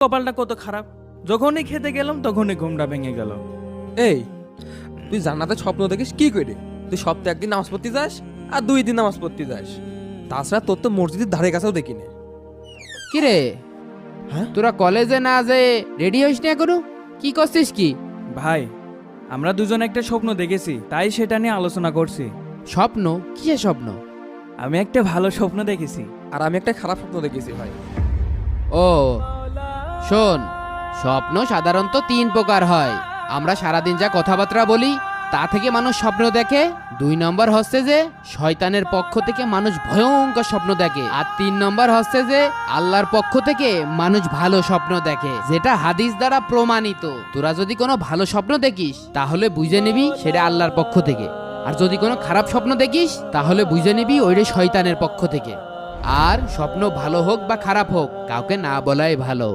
কপালটা কত খারাপ, যখনই খেতে গেলাম তখনই ঘুমটা ভেঙে গেল। এই তুই জান্নাতে স্বপ্ন দেখিস কি করে? তুই সপ্তাহে একদিন নামাজ পড়তে যাস আর 2 দিন নামাজ পড়তে যাস। তাছাড়া তোর তো মসজিদের ধারে কাছেও দেখি না। কিরে, হ্যাঁ? তোরা কলেজে না যে রেডি হইস না এখনো? কি করছিস কি? ভাই, আমরা দুজন একটা স্বপ্ন দেখেছি, তাই সেটা নিয়ে আলোচনা করছি। স্বপ্ন? কিসের স্বপ্ন? আমি একটা ভালো স্বপ্ন দেখেছি। আর আমি একটা খারাপ স্বপ্ন দেখেছি ভাই। ও শোন, স্বপ্ন সাধারণত 3 প্রকার হয়। আমরা সারাদিন যা কথাবার্তা বলি তা থেকে মানুষ স্বপ্ন দেখে। 2 নম্বর হচ্ছে যে শয়তানের পক্ষ থেকে মানুষ ভয়ঙ্কর স্বপ্ন দেখে। আর 3 নম্বর হচ্ছে যে আল্লাহর পক্ষ থেকে মানুষ ভালো স্বপ্ন দেখে, যেটা হাদিস দ্বারা প্রমাণিত। তোরা যদি কোনো ভালো স্বপ্ন দেখিস তাহলে বুঝে নিবি সেটা আল্লাহর পক্ষ থেকে, আর যদি কোনো খারাপ স্বপ্ন দেখিস তাহলে বুঝে নিবি ওইটা শয়তানের পক্ষ থেকে। আর স্বপ্ন ভালো হোক বা খারাপ হোক, কাউকে না বলাই ভালো।